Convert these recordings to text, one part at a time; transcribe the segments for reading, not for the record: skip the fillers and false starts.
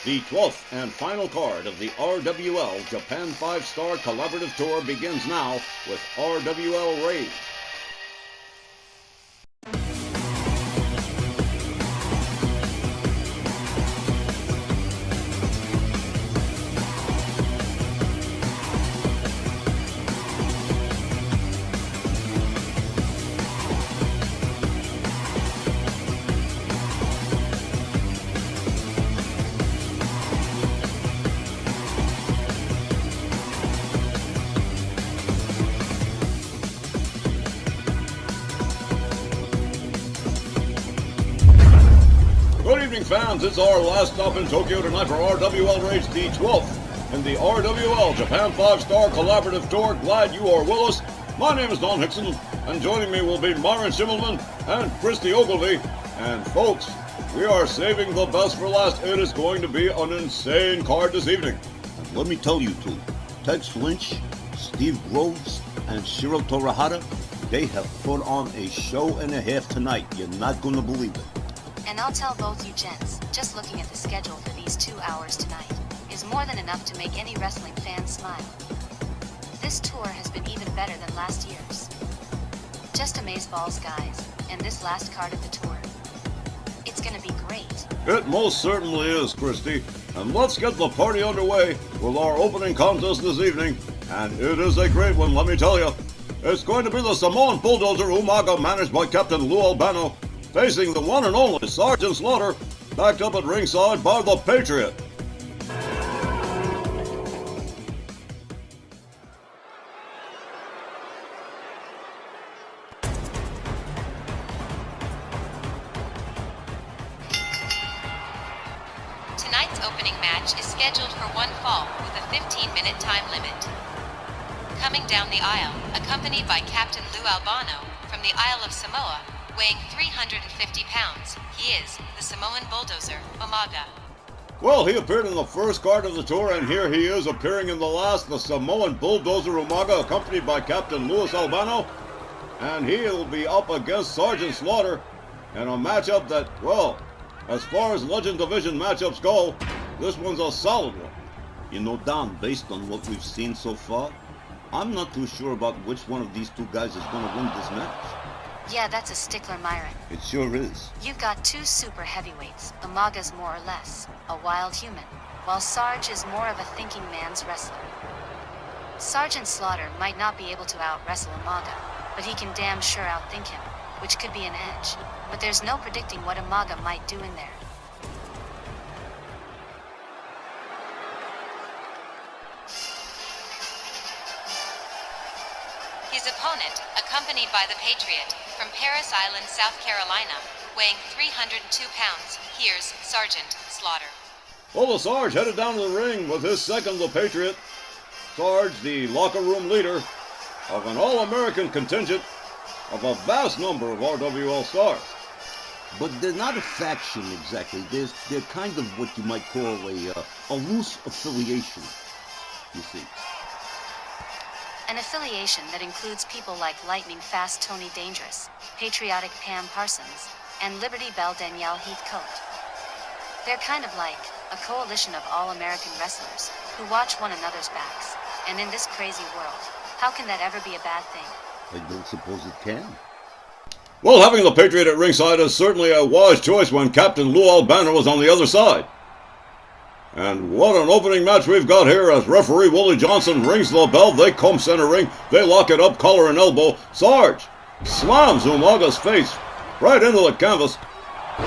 The 12th and final card of the RWL Japan 5-Star Collaborative Tour begins now with RWL Rage. Good evening, fans. It's our last stop in Tokyo tonight for RWL Rage, the 12th in the RWL Japan 5-Star Collaborative Tour. Glad you are with us. My name is Don Hickson, and joining me will be Myron Schimmelman and Christy Ogilvy. And folks, we are saving the best for last. It is going to be an insane card this evening. And let me tell you two, Tex Lynch, Steve Groves, and Shiro Torahara, they have put on a show and a half tonight. You're not going to believe it. And I'll tell both you gents, just looking at the schedule for these 2 hours tonight is more than enough to make any wrestling fan smile. This tour has been even better than last year's. Just amazeballs, guys, and this last card of the tour. It's gonna be great. It most certainly is, Christy. And let's get the party underway with our opening contest this evening. And it is a great one, let me tell you. It's going to be the Samoan Bulldozer Umaga, managed by Captain Lou Albano, facing the one and only Sergeant Slaughter, backed up at ringside by The Patriot. Tonight's opening match is scheduled for one fall with a 15-minute time limit. Coming down the aisle, accompanied by Captain Lou Albano from the Isle of Samoa, weighing 350 pounds, he is the Samoan Bulldozer, Umaga. Well, he appeared in the first card of the tour, and here he is appearing in the last, the Samoan Bulldozer Umaga, accompanied by Captain Lou Albano. And he'll be up against Sergeant Slaughter in a matchup that, well, as far as Legend Division matchups go, this one's a solid one. You know, Don, based on what we've seen so far, I'm not too sure about which one of these two guys is going to win this match. Yeah, that's a stickler, Myron. It sure is. You've got 2 super heavyweights. Umaga's more or less a wild human, while Sarge is more of a thinking man's wrestler. Sergeant Slaughter might not be able to out-wrestle Umaga, but he can damn sure outthink him, which could be an edge. But there's no predicting what Umaga might do in there. His opponent, accompanied by the Patriot, from Paris Island, South Carolina, weighing 302 pounds, here's Sergeant Slaughter. Well, the Sarge headed down to the ring with his second, the Patriot. Sarge, the locker room leader of an all-American contingent of a vast number of RWL stars. But they're not a faction exactly. They're kind of what you might call a loose affiliation, you see. An affiliation that includes people like Lightning Fast Tony Dangerous, Patriotic Pam Parsons, and Liberty Belle Danielle Heathcote. They're kind of like a coalition of all-American wrestlers who watch one another's backs. And in this crazy world, how can that ever be a bad thing? I don't suppose it can. Well, having the Patriot at ringside is certainly a wise choice when Captain Lou Albano is on the other side. And what an opening match we've got here as referee Willie Johnson rings the bell. They come center ring. They lock it up, collar and elbow. Sarge slams Umaga's face right into the canvas.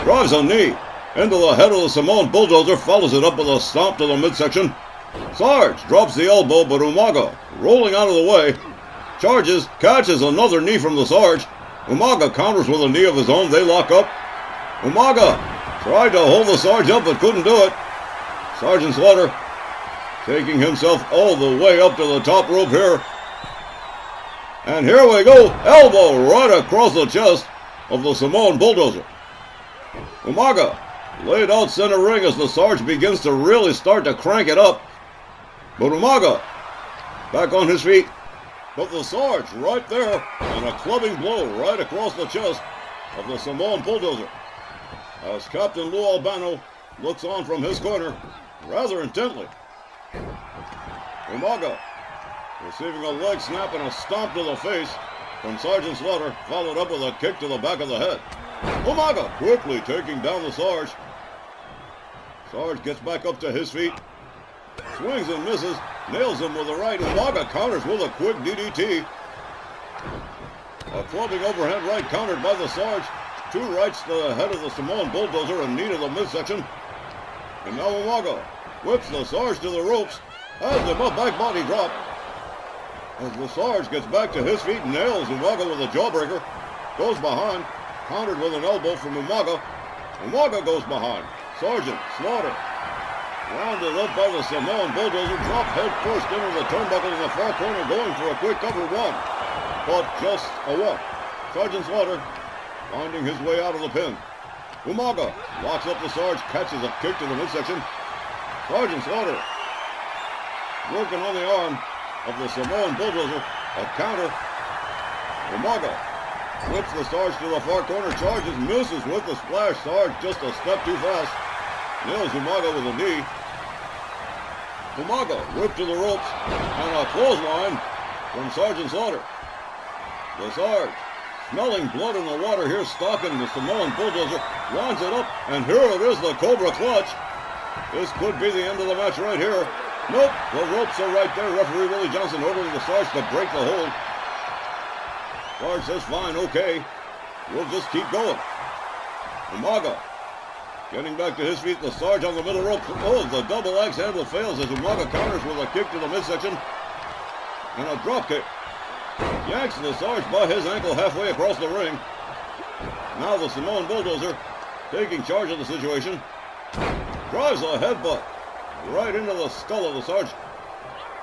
Drives a knee into the head of the Samoan Bulldozer. Follows it up with a stomp to the midsection. Sarge drops the elbow, but Umaga, rolling out of the way, charges, catches another knee from the Sarge. Umaga counters with a knee of his own. They lock up. Umaga tried to hold the Sarge up, but couldn't do it. Sergeant Slaughter taking himself all the way up to the top rope here. And here we go. Elbow right across the chest of the Samoan Bulldozer. Umaga laid out center ring as the Sarge begins to really start to crank it up. But Umaga back on his feet. But the Sarge right there, and a clubbing blow right across the chest of the Samoan Bulldozer. As Captain Lou Albano looks on from his corner, rather intently. Umaga receiving a leg snap and a stomp to the face from Sergeant Slaughter, followed up with a kick to the back of the head. Umaga quickly taking down the Sarge. Sarge gets back up to his feet, swings and misses, nails him with a right. Umaga counters with a quick DDT. A clubbing overhead right countered by the Sarge. Two rights to the head of the Samoan Bulldozer and knee to the midsection. And now Umaga whips the Sarge to the ropes, has him up, back body drop. As the Sarge gets back to his feet, nails Umaga with a jawbreaker, goes behind, countered with an elbow from Umaga. Umaga goes behind. Sergeant Slaughter rounded up by the Samoan Bulldozer, dropped head first into the turnbuckle in the far corner, going for a quick cover one, but just a one. Sergeant Slaughter finding his way out of the pin. Umaga locks up the Sarge, catches a kick to the midsection. Sergeant Slaughter working on the arm of the Samoan Bulldozer, a counter. Umaga whips the Sarge to the far corner, charges, misses with the splash. Sarge just a step too fast. Nails Umaga with a knee. Umaga whipped to the ropes and a clothesline from Sergeant Slaughter. The Sarge, smelling blood in the water here, stalking the Samoan Bulldozer, winds it up, and here it is, the Cobra Clutch. This could be the end of the match right here. Nope, the ropes are right there. Referee Willie Johnson ordering the Sarge to break the hold. Sarge says, fine, okay. We'll just keep going. Umaga getting back to his feet. The Sarge on the middle rope. Oh, the double axe handle fails as Umaga counters with a kick to the midsection. And a drop kick. Yanks the Sarge by his ankle halfway across the ring. Now the Samoan Bulldozer taking charge of the situation. Drives a headbutt right into the skull of the Sarge.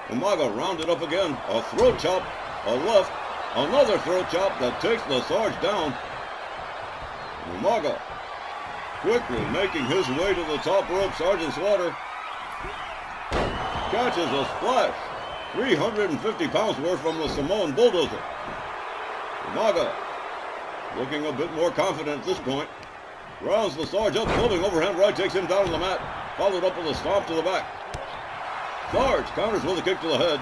Umaga rounded up again. A throat chop, a left, another throat chop that takes the Sarge down. Umaga quickly making his way to the top rope. Sergeant Slaughter catches a splash. 350 pounds worth from the Samoan Bulldozer. Umaga looking a bit more confident at this point. Rounds the Sarge up, clubbing overhand right, takes him down on the mat. Followed up with a stomp to the back. Sarge counters with a kick to the head.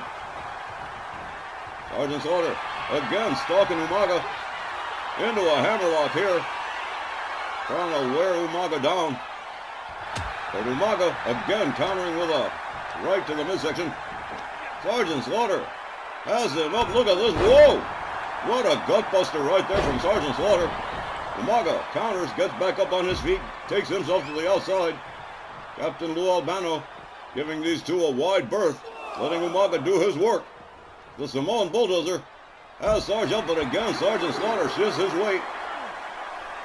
Sergeant Slaughter again stalking Umaga into a hammerlock here. Trying to wear Umaga down. But Umaga again countering with a right to the midsection. Sergeant Slaughter has him up. Look at this. Whoa! What a gutbuster right there from Sergeant Slaughter. Umaga counters, gets back up on his feet, takes himself to the outside. Captain Lou Albano giving these two a wide berth, letting Umaga do his work. The Samoan Bulldozer has Sarge up, but again Sergeant Slaughter shifts his weight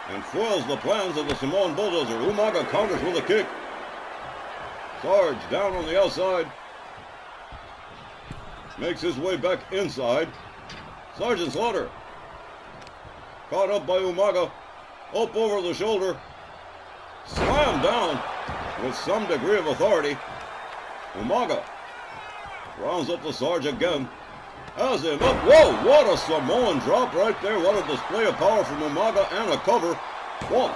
and foils the plans of the Samoan Bulldozer. Umaga counters with a kick. Sarge down on the outside. Makes his way back inside. Sergeant Slaughter caught up by Umaga. Up over the shoulder. Slammed down with some degree of authority. Umaga rounds up the Sarge again. Has him up. Whoa, what a Samoan drop right there. What a display of power from Umaga and a cover. 1,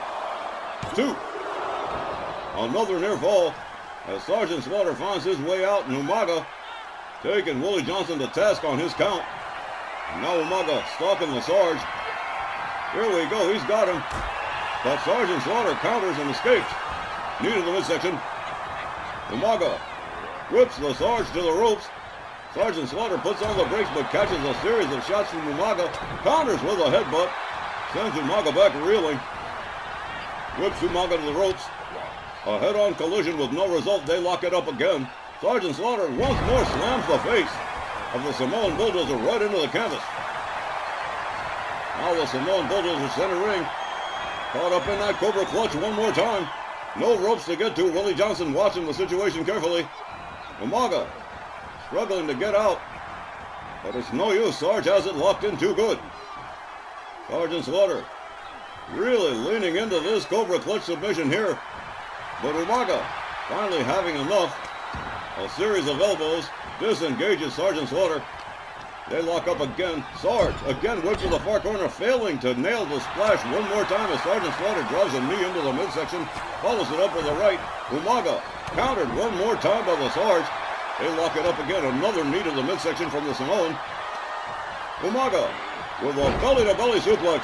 2. Another near fall as Sergeant Slaughter finds his way out, and Umaga taking Willie Johnson to task on his count. And now Umaga stalking the Sarge. Here we go, he's got him. But Sergeant Slaughter counters and escapes. Knee to the midsection. Umaga whips the Sarge to the ropes. Sergeant Slaughter puts on the brakes but catches a series of shots from Umaga. Counters with a headbutt. Sends Umaga back reeling. Whips Umaga to the ropes. A head-on collision with no result. They lock it up again. Sergeant Slaughter once more slams the face of the Samoan Bulldozer right into the canvas. Now the Samoan Bulldozer center ring. Caught up in that Cobra Clutch one more time. No ropes to get to. Willie Johnson watching the situation carefully. Umaga struggling to get out. But it's no use. Sarge has it locked in too good. Sergeant Slaughter really leaning into this Cobra Clutch submission here. But Umaga finally having enough. A series of elbows disengages Sergeant Slaughter. They lock up again. Sarge again whips to the far corner, failing to nail the splash one more time as Sergeant Slaughter drives a knee into the midsection, follows it up with a right. Umaga countered one more time by the Sarge. They lock it up again, another knee to the midsection from the Samoan. Umaga with a belly-to-belly suplex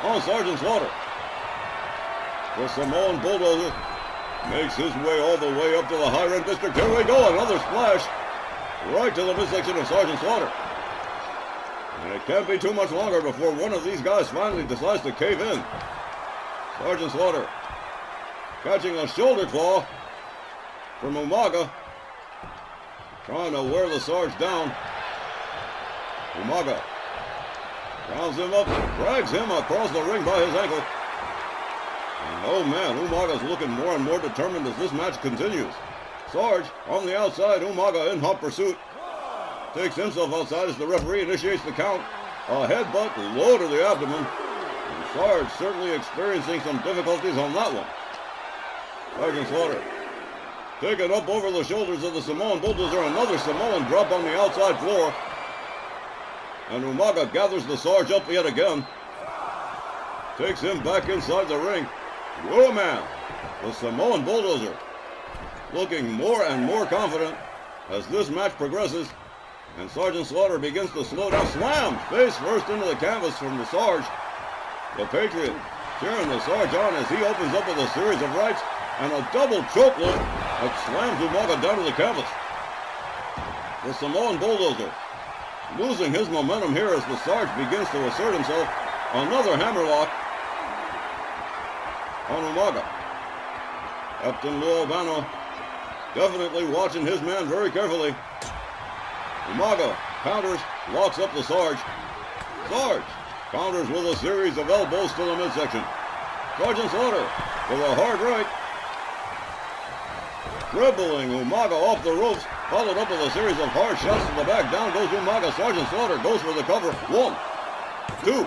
on Sergeant Slaughter. The Samoan Bulldozer makes his way all the way up to the high-end district. Here we go, another splash right to the midsection of Sergeant Slaughter. And it can't be too much longer before one of these guys finally decides to cave in. Sergeant Slaughter catching a shoulder claw from Umaga, trying to wear the Sarge down. Umaga rounds him up, drags him across the ring by his ankle. And oh man, Umaga's looking more and more determined as this match continues. Sarge on the outside, Umaga in hot pursuit. Takes himself outside as the referee initiates the count. A headbutt low to the abdomen. And Sarge certainly experiencing some difficulties on that one. Sergeant Slaughter taken up over the shoulders of the Samoan Bulldozer. Another Samoan drop on the outside floor. And Umaga gathers the Sarge up yet again. Takes him back inside the ring. Whoa, man. The Samoan Bulldozer looking more and more confident as this match progresses. And Sergeant Slaughter begins to slow down. Slams face first into the canvas from the Sarge. The Patriot cheering the Sarge on as he opens up with a series of rights and a double choke look that slams Umaga down to the canvas. The Samoan Bulldozer losing his momentum here as the Sarge begins to assert himself. Another hammerlock on Umaga. Captain Lou Albano definitely watching his man very carefully. Umaga counters, locks up the Sarge. Sarge counters with a series of elbows to the midsection. Sergeant Slaughter with a hard right. Dribbling Umaga off the ropes, followed up with a series of hard shots to the back. Down goes Umaga. Sergeant Slaughter goes for the cover. 1, 2,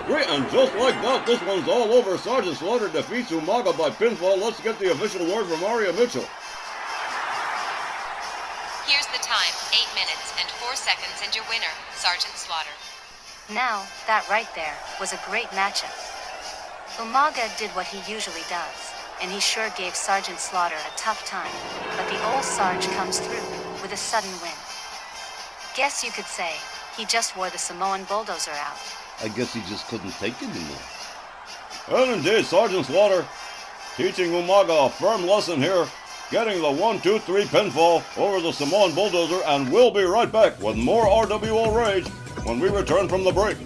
3, and just like that, this one's all over. Sergeant Slaughter defeats Umaga by pinfall. Let's get the official word from Aria Mitchell. Here's the time, 8 minutes and 4 seconds, and your winner, Sergeant Slaughter. Now, that right there was a great matchup. Umaga did what he usually does, and he sure gave Sergeant Slaughter a tough time, but the old Sarge comes through with a sudden win. Guess you could say he just wore the Samoan Bulldozer out. I guess he just couldn't take it anymore. And indeed, Sergeant Slaughter teaching Umaga a firm lesson here, getting the 1, 2, 3 pinfall over the Samoan Bulldozer, and we'll be right back with more RWO Rage when we return from the break.